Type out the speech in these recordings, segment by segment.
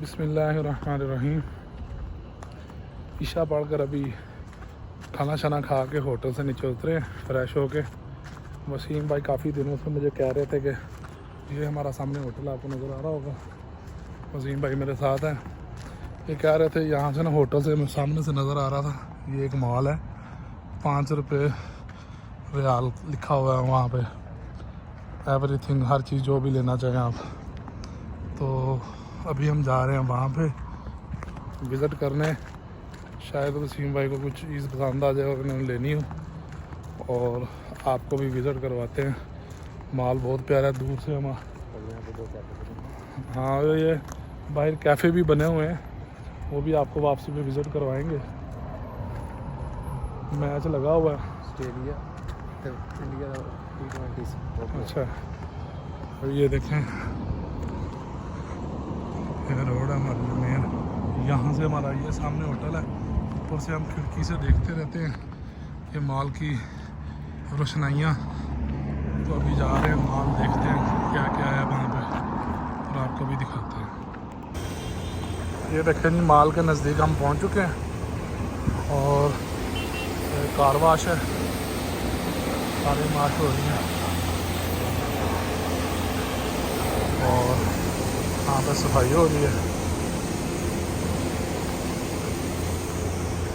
बिस्मिल्लाहिर्रहमानिर्रहीम। ईशा पढ़कर अभी खाना शाना खा के होटल से नीचे उतरे फ्रेश होके। वसीम भाई काफ़ी दिनों से मुझे कह रहे थे कि ये हमारा सामने होटल आपको नज़र आ रहा होगा। वसीम भाई मेरे साथ हैं। ये कह रहे थे यहाँ से ना होटल से सामने से नज़र आ रहा था, ये एक मॉल है, 5 रुपये रियाल लिखा हुआ है वहाँ पे, एवरीथिंग, हर चीज़ जो भी लेना चाहें आप। तो अभी हम जा रहे हैं वहाँ पे विज़िट करने। शायद वसीम भाई को कुछ चीज़ पसंद आ जाए और उन्होंने लेनी हो, और आपको भी विज़िट करवाते हैं। माल बहुत प्यारा है, दूर से हम। हाँ, ये बाहर कैफ़े भी बने हुए हैं, वो भी आपको वापसी में विज़िट करवाएंगे। मैच लगा हुआ है ऑस्ट्रेलिया इंडिया T20। अच्छा, और ये देखें, ये रोड है हमारा मेन। यहाँ से हमारा ये सामने होटल है, ऊपर से हम खिड़की से देखते रहते हैं ये मॉल की रोशनाइयाँ। तो अभी जा रहे हैं मॉल, देखते हैं क्या क्या है वहाँ पे और आपको भी दिखाते हैं। ये देखें जी, मॉल के नज़दीक हम पहुँच चुके हैं और कार वाश है, सारी माश हो रही हैं और यहाँ पर सफाई हो रही है।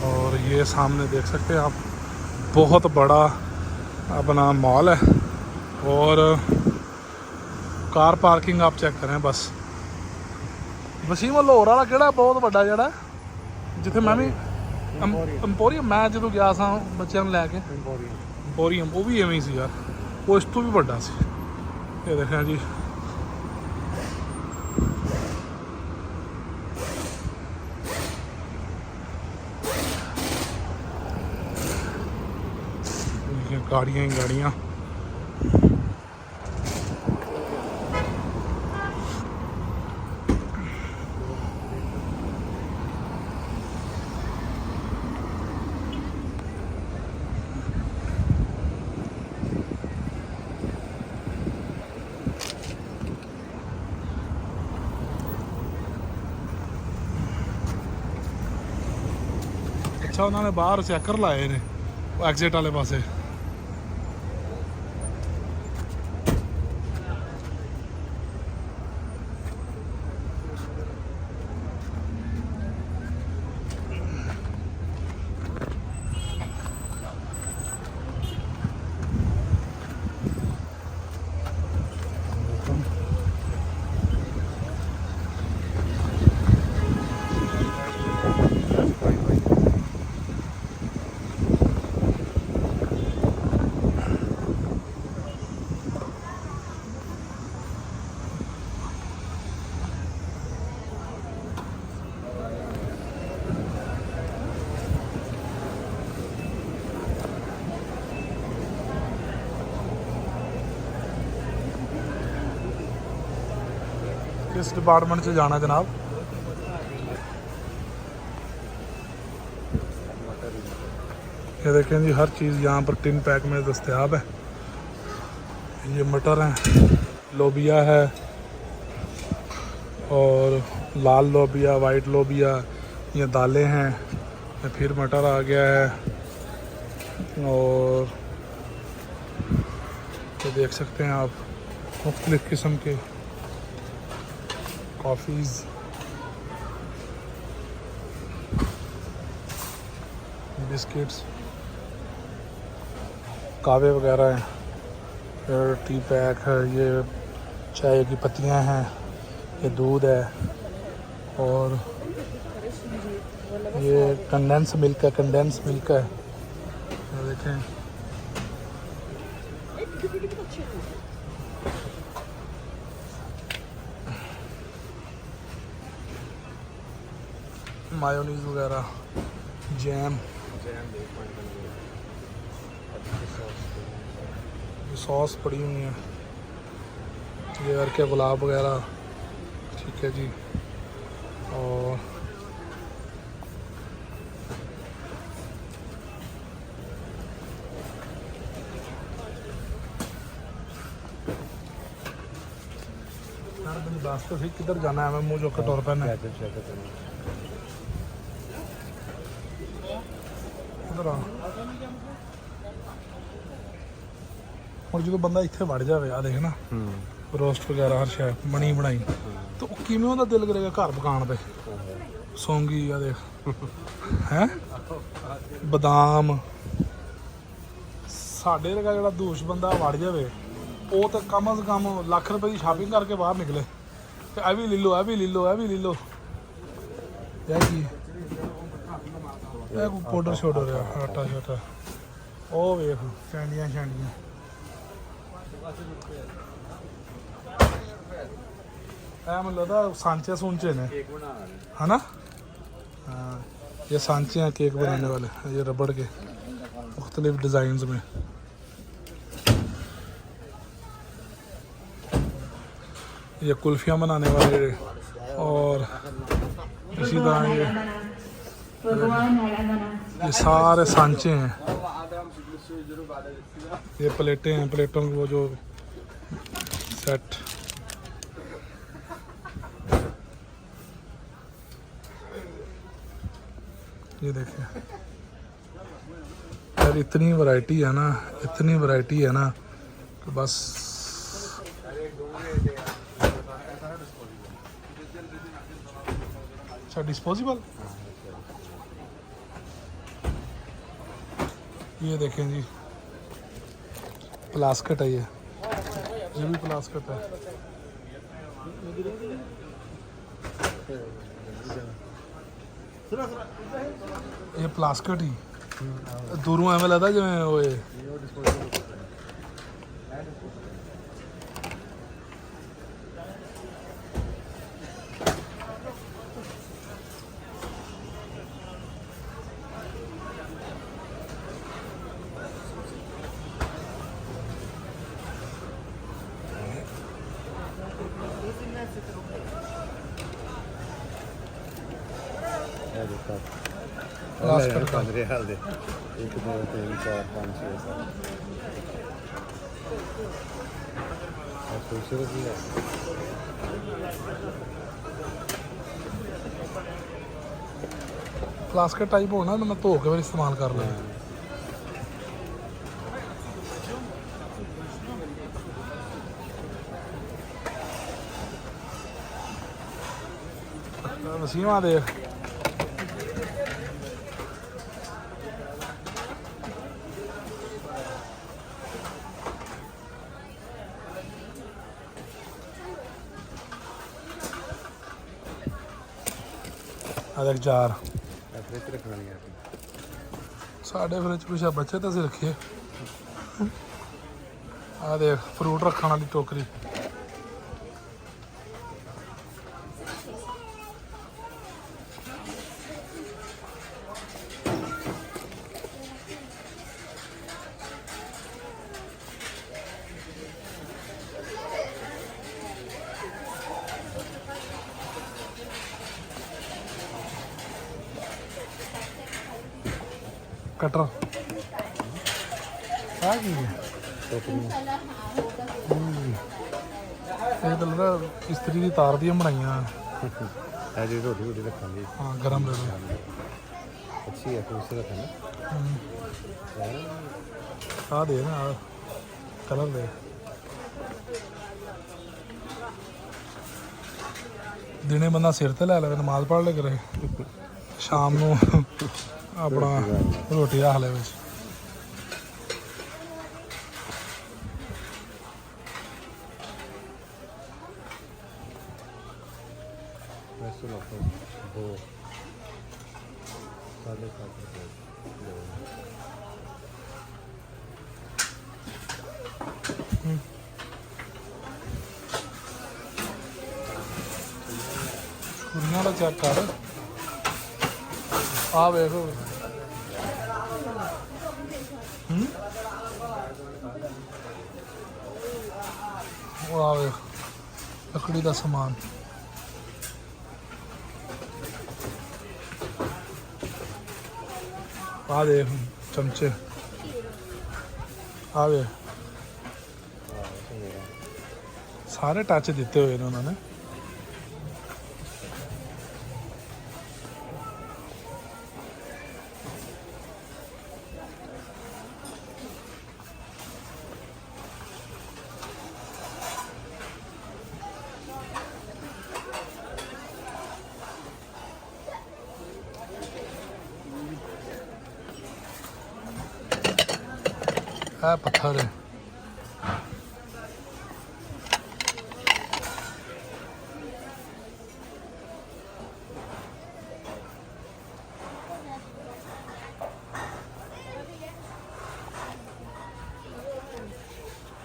और ये सामने देख सकते हैं आप, बहुत बड़ा अपना मॉल है और कार पार्किंग आप चेक करें बस। वसीम लाहौर वाला केड़ा बहुत बड़ा जड़ा जिथे मैं भी एम्पोरियम, मैं जो गया था बच्चों को लैके एम्पोरियम, वो भी एवं सी यार, वो इस तो भी बड़ा सी। ये देखें जी, गाड़ियाँ ही गाड़ियाँ। अच्छा, उन्होंने बाहर चैकर लाए ने एग्जिट वाले पासे। किस डिपार्टमेंट से जाना जनाब? ये देखें जी, हर चीज़ यहाँ पर टिन पैक में दस्तयाब है। ये मटर हैं, लोबिया है और लाल लोबिया, वाइट लोबिया, ये दालें हैं, ये फिर मटर आ गया है। और ये देख सकते हैं आप, मुख्तलिफ़ किस्म के कॉफ़ीज़, बिस्किट्स, कावे वगैरह हैं, फिर टी पैक है, ये चाय की पत्तियां हैं, ये दूध है, और ये कंडेंस मिल्क है, कंडेंस मिल्क है। ये देखें, मायोनीज वगैरह, जैम, सॉस पड़ी हुई है, ये अर के गुलाब वगैरह, ठीक है जी। और ਦੱਸ ਤਾਂ ਸਹੀ ਕਿੱਧਰ ਜਾਣਾ ਐਵੇਂ ਮੂੰਹ ਚੁੱਕ ਕੇ ਤੁਰ ਪੈਣਾ ਉਧਰ ਆ। ਹੁਣ ਜਦੋਂ ਬੰਦਾ ਇੱਥੇ ਵੜ ਜਾਵੇ ਆ ਦੇਖ ਨਾ ਰੋਸਟ ਵਗੈਰਾ ਹਰ ਸ਼ੈ ਬਣੀ ਬਣਾਈ ਤਾਂ ਉਹ ਕਿਵੇਂ ਉਹਦਾ ਦਿਲ ਕਰੇਗਾ ਘਰ ਪਕਾਉਣ ਤੇ। ਸੌਂਗੀ ਆ ਦੇਖ ਹੈ ਬਦਾਮ। ਸਾਡੇ ਵਰਗਾ ਜਿਹੜਾ ਦੂਸ਼ ਬੰਦਾ ਵੜ ਜਾਵੇ ਉਹ ਤਾਂ ਕਮ ਅਜ਼ ਕਮ ਲੱਖ ਰੁਪਏ ਦੀ ਸ਼ਾਪਿੰਗ ਕਰਕੇ ਬਾਹਰ ਨਿਕਲੇ ਤੇ ਇਹ ਵੀ ਲੈ ਲਓ, ਇਹ ਵੀ ਲੈ ਲਓ, ਇਹ ਵੀ ਲੈ ਲਓ। ਇਹ ਕੀ ਇਹ ਕੋਈ ਪਾਊਡਰ ਸ਼ੋਡਰ ਆ ਆਟਾ ਸ਼ਾਟਾ। ਉਹ ਵੇਖ ਸ਼ੈਂਡੀਆਂ ਸ਼ੈਂਡੀਆਂ। ਇਹ ਮੈਨੂੰ लगता सांचे सूंचे ने है ना। हाँ ये सांचे हैं केक बनाने वाले, ये रबड़ के मुख्तलिफ डिज़ाइंस में। ये कुल्फियाँ बनाने वाले और इसी तरह ये सारे सांचे हैं। ये प्लेटें हैं, प्लेटों की वो जो सेट। ये देखिए यार इतनी वैरायटी है ना, इतनी वैरायटी है ना कि बस। अच्छा डिस्पोजेबल। ये देखें जी प्लास्केट है, ये भी प्लास्केट है। ये प्लास्केट ही दूरों एवं लगता जिवें वो प्लास्केट का। 1 2 3 4 5 6 7 खूबसूरत भी है। प्लास्केट टाइप होना तो मैं धो के फिर इस्तेमाल कर लें। वसीम आ देख देख जार फ्रिज रखना नहीं आती साढ़े फ्रिज पिछा बच्चे तो असं रखिए। आ देख फ्रूट रखने वाली टोकरी। कटर आ की है ਇਹ ਤਾਂ ਲੱਗਦਾ ਇਸਤਰੀ ਦੀ ਤਾਰ ਦੀਆਂ ਬਣਾਈਆਂ। है जी रोटी रोटी रखने दी। हाँ गरम ले लो। अच्छी है खूबसूरत है ना। आ दे ना कलर दे। दिने बंदा सिर ते लै लवे नमाज पढ़ ले करे, शाम ਨੂੰ अपना रोटी रख ले। कुड़ियां का चेक कर आ वेख आ वेख लकड़ी का समान। आ देख चमचे आ वेख सारे टच दिते हुए ने उन्होंने। ਇਹ ਪੱਥਰ ਹੈ।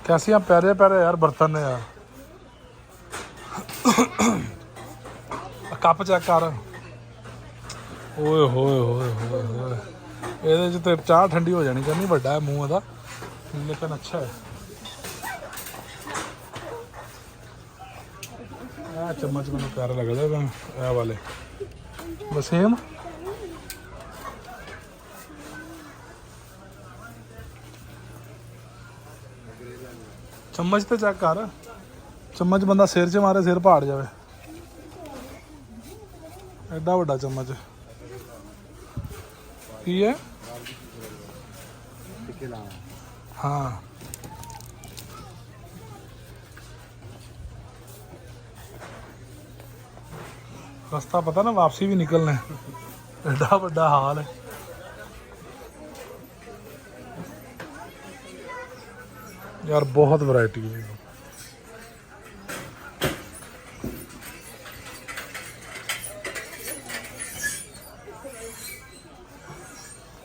कैसी प्यारे प्यारे यार बर्तन है यार। कप चेक कर, ओए होए होए होए होए, ਇਹਦੇ 'ਚ ਤੇ ਚਾਹ ਠੰਡੀ ਹੋ ਜਾਣੀ। ਕਰਨੀ ਵੱਡਾ ਹੈ ਮੂੰਹ ਇਹਦਾ, ਲੇਕਿਨ ਅੱਛਾ ਹੈ। ਇਹ ਚਮਚ ਮੈਨੂੰ ਪਿਆਰਾ ਲੱਗਦਾ ਇਹ ਵਾਲੇ ਵਸੀਮ। चम्मच तो चेक कर, चम्मच बंदा सिर च मारे सिर पाड़ जाए, एडा वड्डा चम्मच की है। हाँ रास्ता पता ना, वापसी भी निकलना है, एडा वड्डा हाल है। यार बहुत वैरायटी है।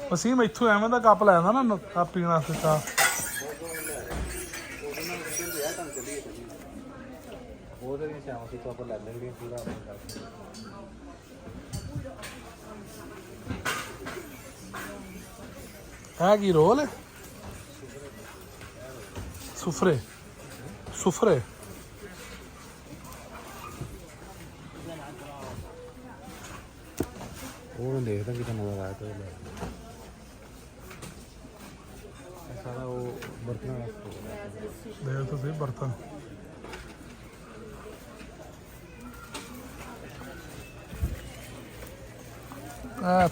वसीम इत्थों एवें दा कप लै आंदा ना कप पीने वास्ते चाह। है की रोल है? सुफरे सुफरे वो मैं देखता कि नजर आया तो सारा वो बर्तन देख तो सही बर्तन।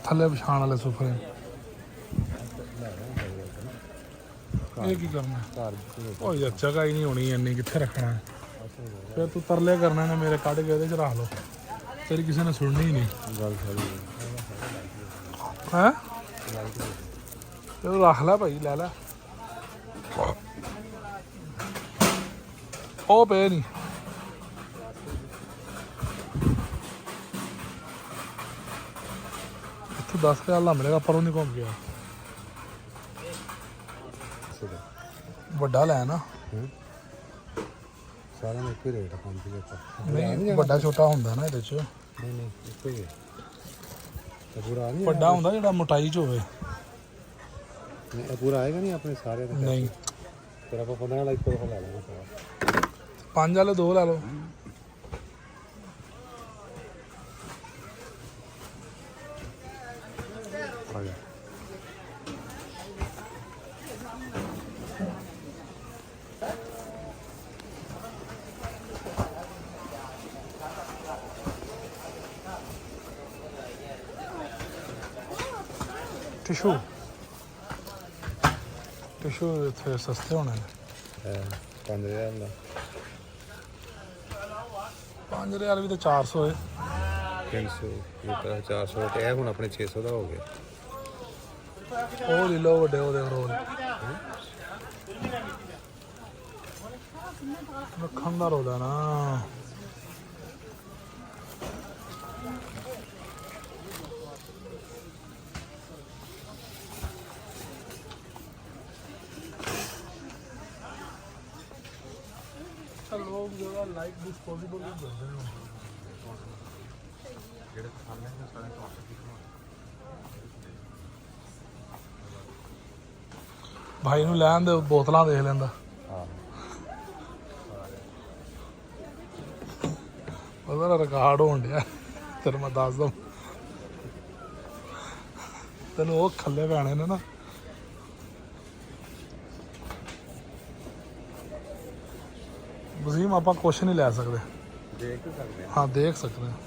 थले बिछाने वाले सुफरे, ये की करना ओ यार, जगह ही नहीं होनी इन्नी, कित्थे रखना है। फिर तू तरले करने ने मेरे कढ़ के ਉਹਦੇ 'ਚ रख लो, तेरी किसी ने सुननी ही नहीं। है चलो रख लै भाई, ले लै। ओ पे नहीं इत्थों 10,000 ला मिलेगा, परों नहीं घूम गया। ਵੱਡਾ ਲੈ ਨਾ, ਸਾਰਿਆਂ ਦਾ ਇੱਕੋ ਹੀ ਰੇਟ ਆ 5 ਨਹੀਂ ਵੱਡਾ ਛੋਟਾ ਹੁੰਦਾ ਨਾ ਇਹਦੇ 'ਚ। ਨਹੀਂ ਨਹੀਂ ਇੱਕੋ ਹੀ ਹੈ, ਤੇ ਪੂਰਾ ਨਹੀਂ ਵੱਡਾ ਹੁੰਦਾ ਜਿਹੜਾ ਮੋਟਾਈ 'ਚ ਹੋਵੇ। ਨਹੀਂ ਇਹ ਪੂਰਾ ਆਏਗਾ ਨਹੀਂ ਆਪਣੇ ਸਾਰੇ ਦਾ। ਨਹੀਂ ਫਿਰ ਆਪਾਂ 15 ਵਾਲਾ ਇੱਕੋ ਲੈ ਲੈਣਾ ਸਾਰਾ। 5 ਵਾਲੇ 2 ਲੈ ਲਓ। ਆ ਗਿਆ टिशू टिशू इतने सस्ते होने 5,000 ਦਾ। 5,000 भी तो 400 है। 300 ਲੀਟਰ 400 ਤੇ ਇਹ ਹੁਣ ਆਪਣੇ 600 ਦਾ ਹੋ ਗਿਆ। ਉਹ ਲੈ ਲਓ ਵੱਡੇ ਉਹਦੇ ਰੋਲ ਰੱਖਣ ਦਾ ਰੋਲ ਹੈ ਨਾ। लोग ज़्यादा लाइक डिस्पोजेबल भी करते हैं। भाई नूं लैन दे, बोतलां देख लैंदा। ਉਹਦਾ ਰਿਕਾਰਡ ਹੋਣ ਡਿਆ ਤੈਨੂੰ ਮੈਂ ਦੱਸ ਦਵਾਂ। ਤੈਨੂੰ ਉਹ ਖੱਲੇ ਪੈਣੇ ਨੇ ਨਾ। ਵਸੀਮ ਆਪਾਂ ਕੁਛ ਨਹੀਂ ਲੈ ਸਕਦੇ। ਦੇਖ ਸਕਦੇ ਹਾਂ ਦੇਖ ਸਕਦੇ ਹਾਂ।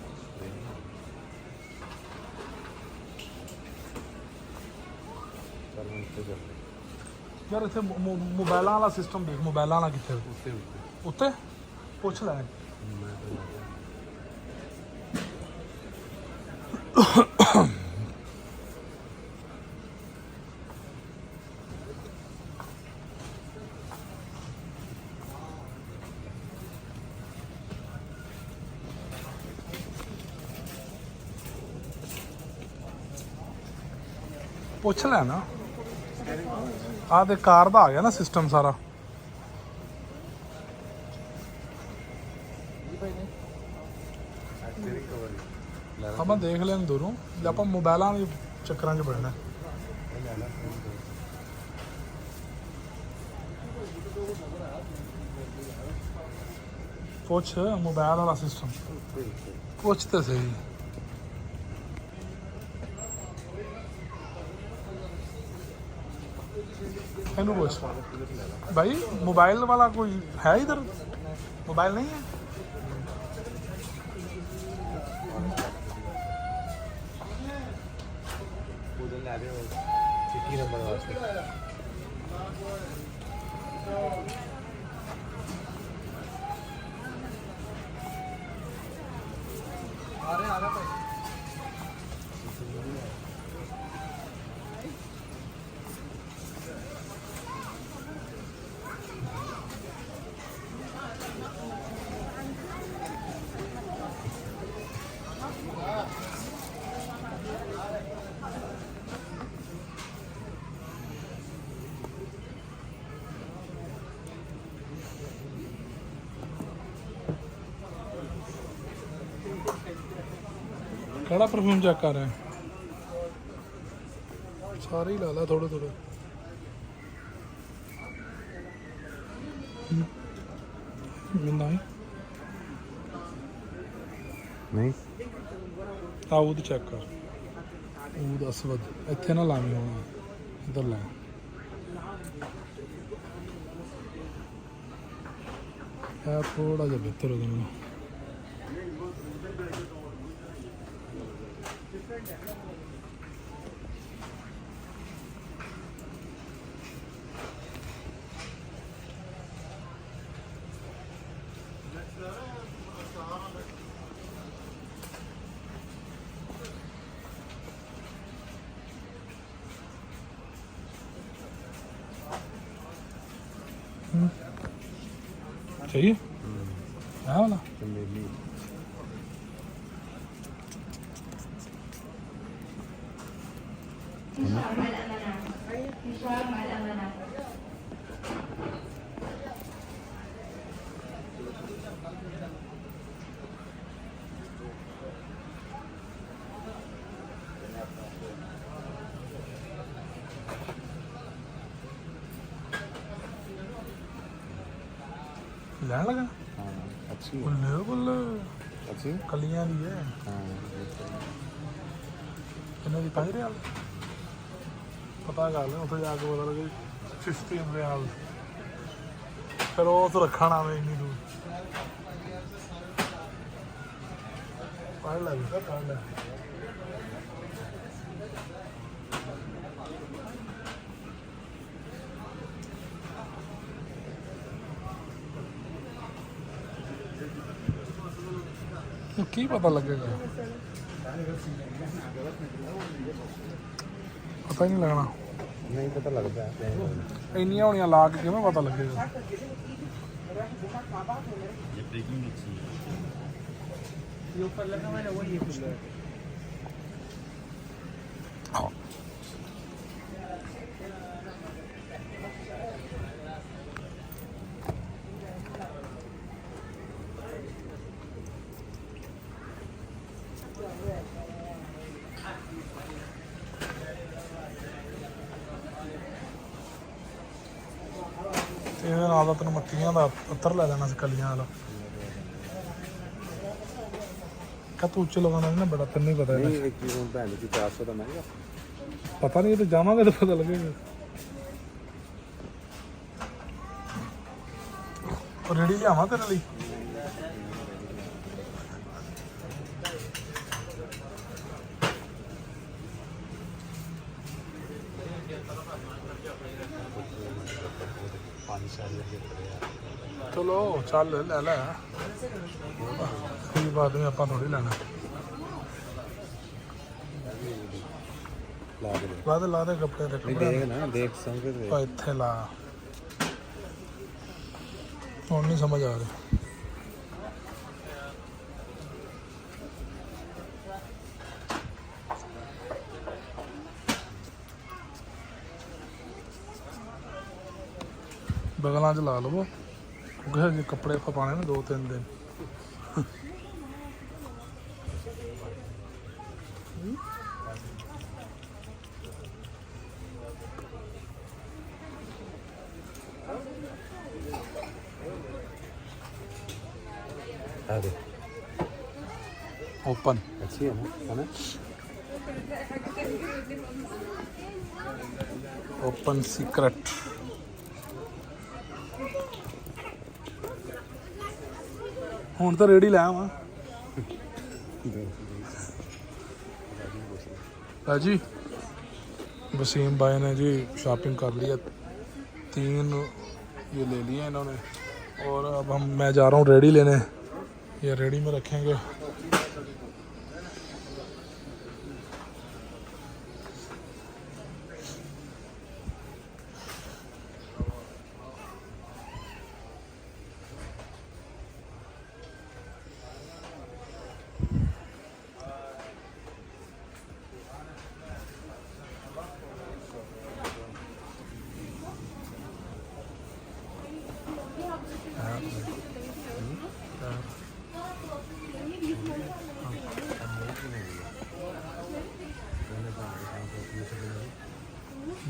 ਯਾਰ ਇੱਥੇ ਮੋਬਾਈਲਾਂ ਵਾਲਾ ਸਿਸਟਮ ਦੇਖ, ਮੋਬਾਈਲਾਂ ਵਾਲਾ ਕਿੱਥੇ ਉੱਤੇ ਉੱਤੇ ਪੁੱਛ ਲੈ। ਪੁੱਛ ਲੈਣਾ ਆਹ ਤੇ ਕਾਰ ਦਾ ਆ ਗਿਆ ਨਾ ਸਿਸਟਮ ਸਾਰਾ। ਆਪਾਂ ਦੇਖ ਲੈਣ ਦੂਰੋਂ ਜੇ ਆਪਾਂ ਮੋਬਾਈਲਾਂ ਦੇ ਚੱਕਰਾਂ 'ਚ ਪੈਣਾ। ਪੁੱਛ ਮੋਬਾਈਲ ਵਾਲਾ ਸਿਸਟਮ ਪੁੱਛ ਤੇ ਸਹੀ। ਇਹਨੂੰ ਪੁੱਛ भाई मोबाइल वाला कोई है इधर? मोबाइल नहीं है? चिट्ठी नंबर वास्ते ਕਿਹੜਾ ਪਰਫਿਊਮ ਚੈੱਕ ਕਰ ਰਿਹਾ? ਸਾਰੇ ਹੀ ਲਾ ਲਾ ਥੋੜੇ ਥੋੜੇ। ਨਹੀਂ ਨਹੀਂ ਆ ਉਹਦੀ ਚੈੱਕ ਕਰ। ਉਹ ਅਸਵਦ ਇੱਥੇ ਨਾ ਲਾਵੀਂ ਹੁਣ ਇੱਧਰ ਲਾ। ਇਹ ਥੋੜਾ ਜਿਹਾ ਬਿਹਤਰ ਹੋ ਜਾਣਾ। चाहिए है वाला? ਲੈਣ ਲਗਾ अच्छी ਬੱਲੇ ਬੱਲੇ अच्छी ਕਲੀਆਂ ਦੀ ਹੈ। ਇਹਨਾਂ ਦੀ 5 ਰਿਆਲ ਪਤਾ ਕਰ ਲੈ ਉੱਥੇ ਜਾ ਕੇ ਪਤਾ ਲੱਗੇ 15 ਰਿਆਲ। ਫਿਰ ਉਹ ਤੋਂ ਰੱਖਣ ਆਵੇ ਇੰਨੀ ਦੂਰ। ਪੜ੍ਹ ਲੈ ਵੀ ਪੜ੍ਹ ਲੈ। ਕੀ ਪਤਾ ਲੱਗੇਗਾ? ਪਤਾ ਹੀ ਨਹੀਂ ਲੱਗਣਾ। नहीं पता लगता है ਇੰਨੀਆਂ ਹੋਣੀਆਂ ਲਾ ਕੇ ਕਿਵੇਂ ਪਤਾ ਲੱਗੇਗਾ? ਇਹਦੇ ਨਾਲ ਤਾਂ ਤੈਨੂੰ ਮੱਕੀਆਂ ਦਾ ਪੱਤਰ ਲੈ ਲੈਣਾ ਸੀ ਕਲੀਆਂ ਵਾਲਾ। ਕਾ ਤੂੰ ਉੱਚ ਲਗਾਉਣਾ ਨਾ ਬੜਾ ਤੈਨੂੰ ਹੀ ਪਤਾ ਹੈ। नहीं एक चीज भैन की 400 का महंगा ਪਤਾ ਨਹੀਂ ਇਹ ਤਾਂ ਜਾਵਾਂਗੇ ਤਾਂ ਪਤਾ ਲੱਗੇਗਾ। ਉਹ ਰੇੜੀ ਲਿਆਵਾਂ ਤੇਰੇ ਲਈ? ਚਲੋ ਚੱਲ ਲੈ ਲੈ ਕੋਈ ਬਾਤ ਨਹੀਂ ਆਪਾਂ ਥੋੜੀ ਲੈਣਾ। ला दे ਲਾ ਦੇ ਕੱਪੜੇ ਦੇ नहीं ਕੱਪੜੇ देख ना देख समझ के ਉਹ ਇੱਥੇ ਲਾ। ਹੁਣ ਨਹੀਂ ਸਮਝ ਆ ਰਿਹਾ। ਬਗਲਾਂ 'ਚ ਲਾ ਲਵੋ ਕਿਉਂਕਿ ਹਜੇ ਕੱਪੜੇ ਆਪਾਂ ਪਾਣੇ ਨੇ 2-3 ਦਿਨ। आ दे ओपन अच्छी है ना ओपन सीक्रेट। ਹੁਣ ਤਾਂ ਰੇੜੀ ਲੈ ਆਵਾਂ जी। वसीम भाई ने जी शॉपिंग कर लिया, 3 ये ले लिए इन्होंने और अब मैं जा रहा हूँ रेडी लेने। ये रेडी में रखेंगे।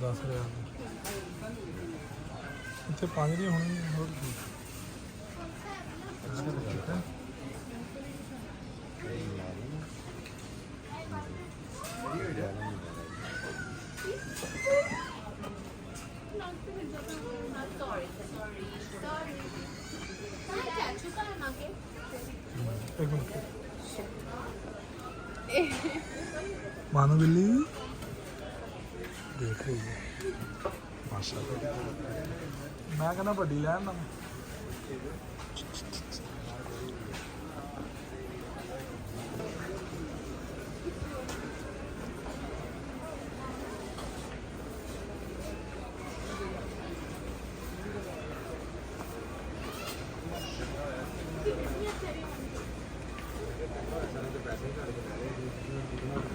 दस इतने 5 दी होनी मानो बिल्ली देख रही है माशाल्लाह। मैं कहना बड़ी लैन ना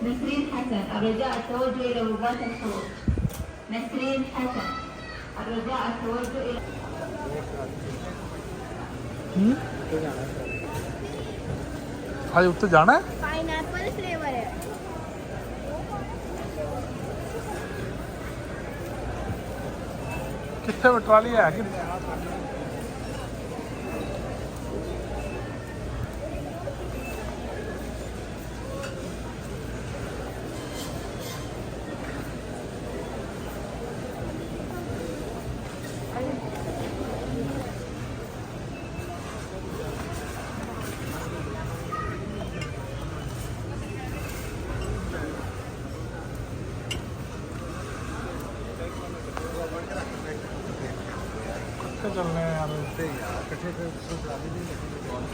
نسرين حسن الرجاء التوجه إلى وجهات الخروج. نسرين حسن الرجاء التوجه إلى आज उत्ते जाना है। पाइनएप्पल फ्लेवर है। कितने ट्राली है कि चलने यार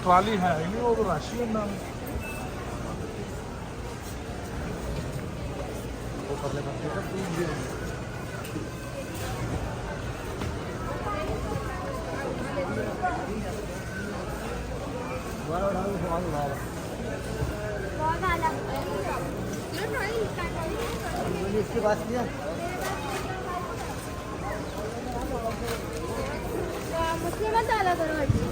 ट्राली है ही नहीं, वो तो राशि है ना। इसके पास किया मुस्लिम डाला करो हटी।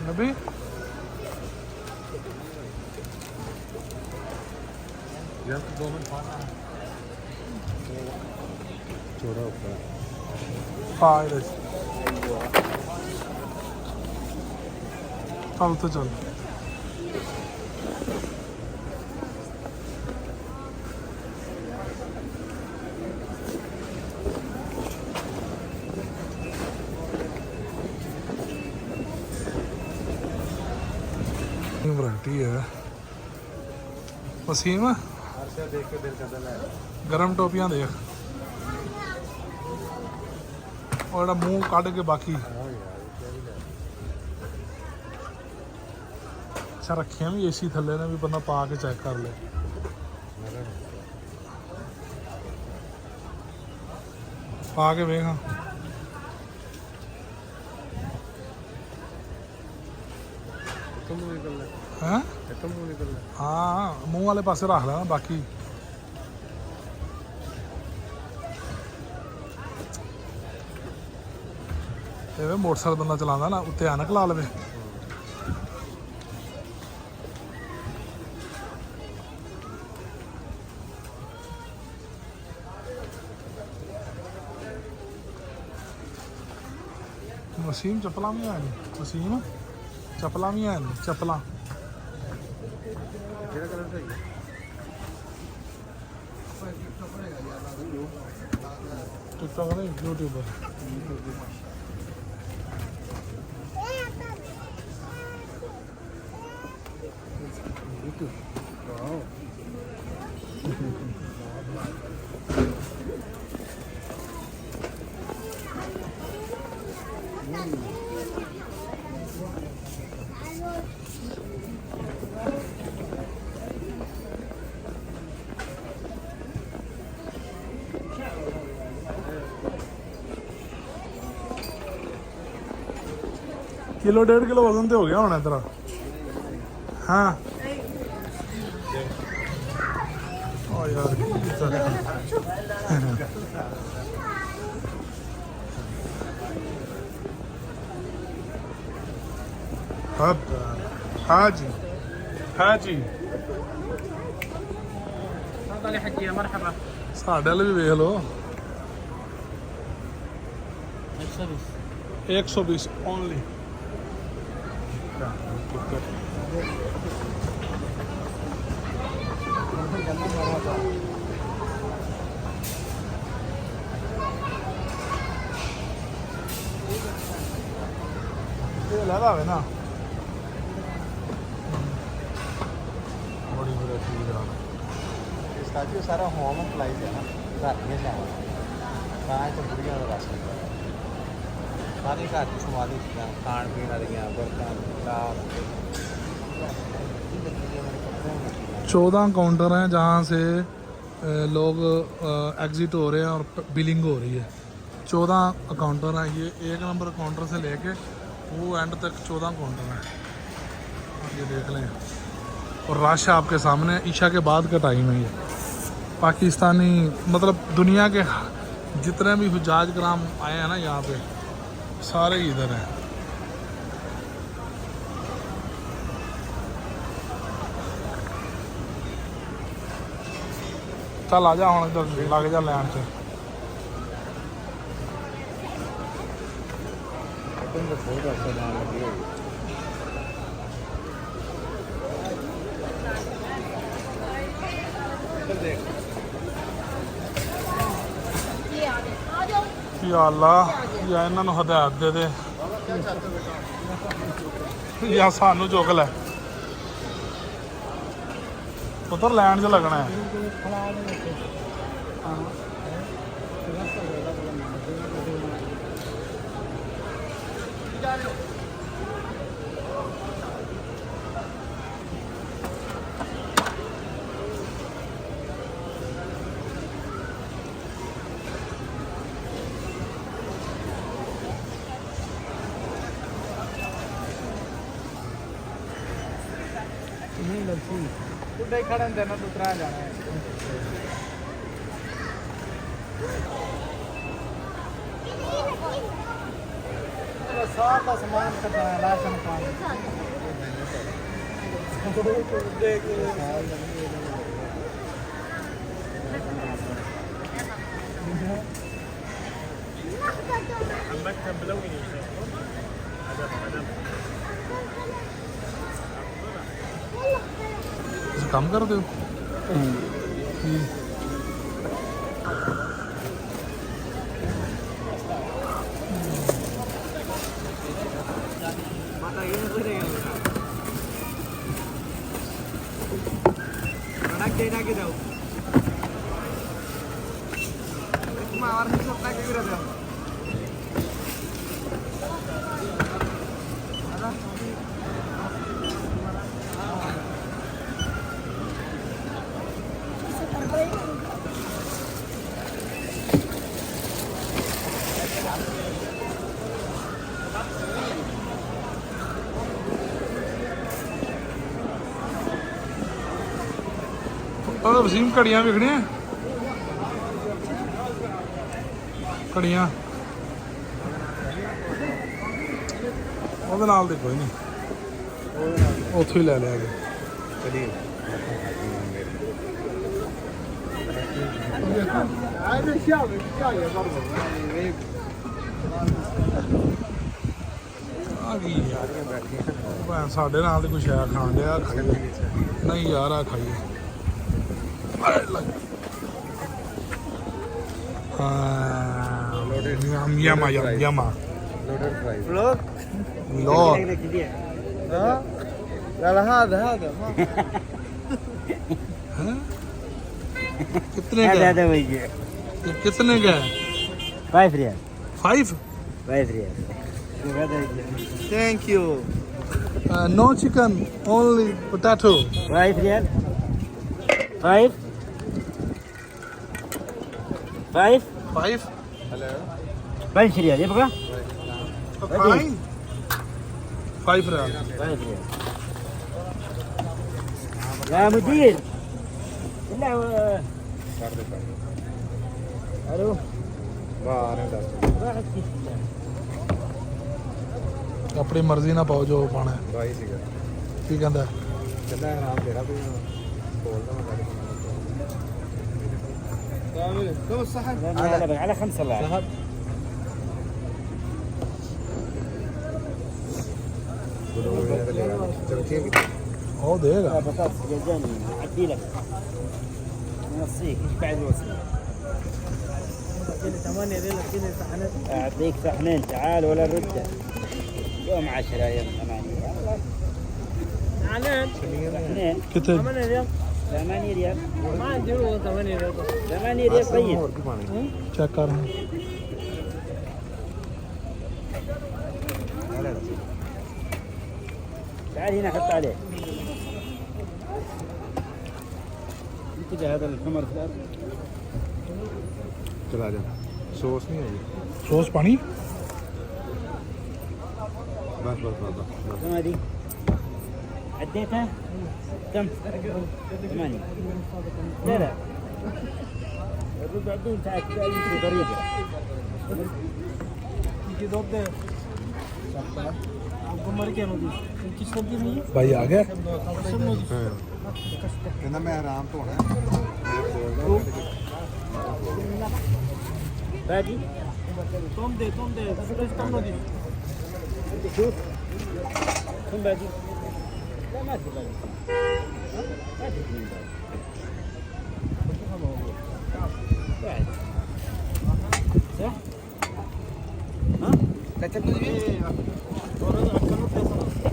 नबी छोड़ा ऊपर हाँ इधर चल तो चल। वैरायटी है। वसीम अच्छा देख के दिल करता है गरम टोपियां देख और मुंह कट के बाकी अच्छा रखियां भी एसी थले ने भी बंदा पा के चेक कर ले। पा के वेख हैं हाँ मुंह वाले पासे रख लेना बाकी मोटरसाइकिल बंदा चलाता ना उत्ते ऐनक ला लवे। वसीम चप्पलां भी हैं वसीम चप्पलां भी हैं चप्पलां टिकटॉक नहीं यूट्यूबर किलो 1.5 किलो वजन तो हो गया होना तेरा। हाँ ओ यार हाँ जी हाँ जी تفضلي حجي مرحبا साढ़े वाले भी वेख लो 120 ओनली। लगा है ना बड़ी वैरायटी यार इसका जो सारा होम अप्लाइज है ना घर में जाओ कहाँ तो बुढ़िया का राशन सारी घर की संभाली चीज़ां खाण पीण वालियां बर्तन दाल 14 काउंटर हैं जहाँ से लोग एग्ज़िट हो रहे हैं और बिलिंग हो रही है। 14 काउंटर हैं ये 1 नंबर काउंटर से लेके वो एंड तक 14 काउंटर हैं। ये देख लें और रश आपके सामने ईशा के बाद का टाइम है। ये पाकिस्तानी मतलब दुनिया के जितने भी हुज्जाज कराम आए हैं ना यहाँ पे सारे इधर हैं। चल आ जा हम इधर लग जा लैन से। बहुत अच्छा दाम लगी हुई या अल्लाह या इन्होंने हदायत दे दे या सानू चुक लै पुत्र लैन च लगना है। बुढ़े खड़े देना दूसरा जाना है सारा सामान करना है राशन पानी काम कर दो के जाओ मार के सत्ता के गिरा जाओ ਉਹ ਵਸੀਮ ਘੜੀਆਂ ਵਿਖਣੀਆਂ ਘੜੀਆਂ ਉਹਦੇ ਨਾਲ ਦੇ ਕੋਈ ਨਹੀਂ ਉੱਥੋਂ ਹੀ ਲੈ ਲਿਆ ਜੀ चलिए आए क्या ये कर ਆ ਗਈ ਯਾਰ ਭੈਣ ਸਾਡੇ ਨਾਲ ਤੇ ਕੁਛ ਆ ਖਾਣ ਡਿਆ ਖਾਈਏ ਨਹੀਂ ਯਾਰ ਆ ਖਾਈਏ ਹਾਂ ਯਮਾ ਯਮਾ लोडेड फ्राइज ब्लॉग ਲੋ ها لا هذا हैं? कितने का هذا وجه ये कितने का है 5 ريال 5 5 ريال هذا thank you no chicken only potato 5 ريال 5 5 5 5 ريال يبغى fine 5 ريال 5 ريال يا مدير لا الو बाहर है 10 واحد كيس ਆਪਣੀ ਮਰਜ਼ੀ ਨਾਲ ਪਾਓ ਜੋ ਪਾਣਾ ਹੈ। भाई सीगा ਕੀ ਕਹਿੰਦਾ चलना है नाम तेरा भी बोल दो मैं كم الصحن على 5 الله साहब ਉਹ ਦੇਗਾ بطاطس جزاني اعدي لك نصيك ايش بعد الوصل 8 ريال كذا صحنات اعطيك صحنين تعال ولا الرده يوم 10 يوم 8 صحنات صحنين ਕਿੱਥੇ 8 ريال 8 ريال ما عندي هو 8 ريال 8 ريال طيب ਚੈੱਕ ਕਰ تعال هنا حط عليه انتبه هذا الحمر في الارض चला जा सोस नहीं है ਸੌਸ ਪਾਣੀ बस बस बस كم هذه عديتها كم 8 لا لا الربع دين تاعك يمشي طريقه يجي ضد आपको मर क्या नदी किस नदी में ਭਾਈ ਆ ਗਿਆ सब नदी कहना मैं आराम तो होना है باقي तुम दे कम नदी شوف كم باقي لا ما في باقي ما في اثنين باقي بعد صح؟ ها؟ كتبت لي ورد اكلوا في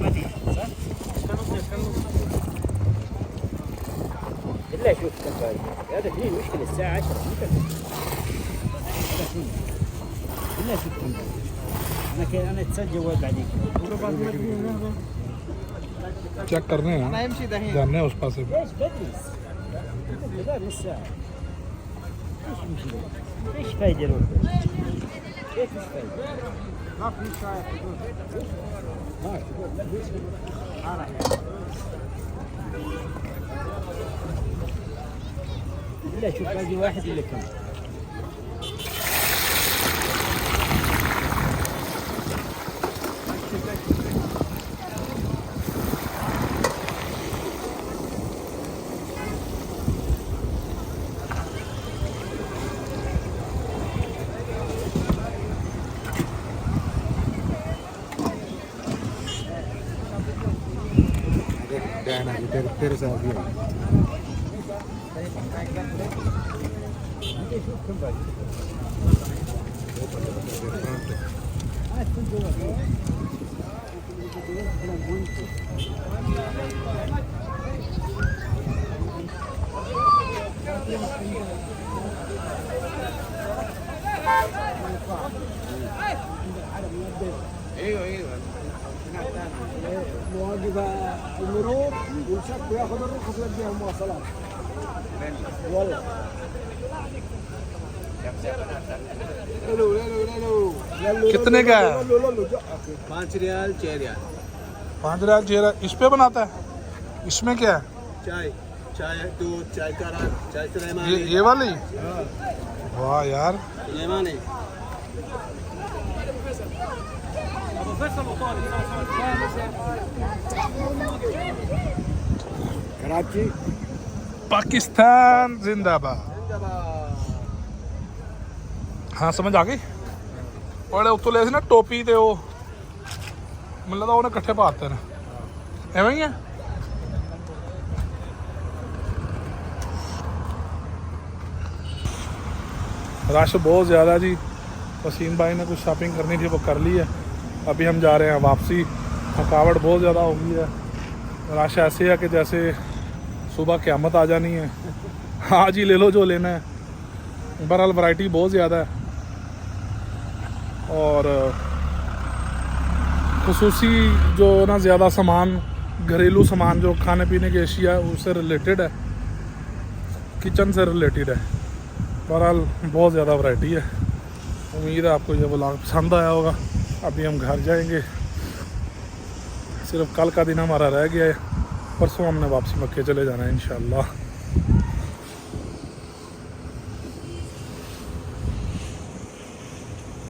ما في صح؟ كانوا بالله شوف كم باقي هذا اثنين مشكلة الساعة 10 مو كذا هذا اثنين بالله شوف كم باقي أنا اتسجل بعدين ਚੈੱਕ ਕਰਨੇ انا ਆ امشي دحين ਜਾਣੇ ਉਸ ਪਾਸੇ ليش بدري بدري الساعة ايش مشكلة؟ ايش فايدة الوقت؟ كيف ايش فايدة؟ ما في شاي بالله شوف باقي واحد ولا كم؟ डैन है तेरे साथ भी है شوف كم باقي ايوه ايوه مواقف المرور والشك وياخذ الرخص يوديها المواصلات والله. कितने का है? 5 रियाल 6 रियाल 5 रियाल 6 रियाल। इस पे बनाता है? इसमें क्या है? चाय चाय दूध चाय का रंग चाय सुलेमानी ये वाली? वाह यार, सुलेमानी कराची पाकिस्तान जिंदाबाद। हाँ समझ आ गई। और उत्तों ले सी ना टोपी ते वो ਮੈਨੂੰ ਲੱਗਦਾ ਉਹਨੇ ਇਕੱਠੇ ਪਾਤੇ ਨੇ, ਐਵੇਂ ਹੀ ਹੈ। रश बहुत ज़्यादा जी। वसीम भाई ने कुछ शॉपिंग करनी थी वो कर ली है। अभी हम जा रहे हैं वापसी। थकावट बहुत ज़्यादा हो गई है। रश ऐसे है कि जैसे सुबह क़यामत आ जानी है। आज ही ले लो जो लेना है। बहरहाल वैरायटी बहुत ज़्यादा है और खुसूसी जो ना ज़्यादा सामान, घरेलू सामान जो खाने पीने की अशिया है उससे रिलेटेड है, किचन से रिलेटेड है। बहरहाल बहुत ज़्यादा वैरायटी है। उम्मीद है आपको ये व्लॉग पसंद आया होगा। अभी हम घर जाएंगे। सिर्फ कल का दिन हमारा रह गया है, परसों हमने वापसी मक्के चले जाना है इंशाल्लाह।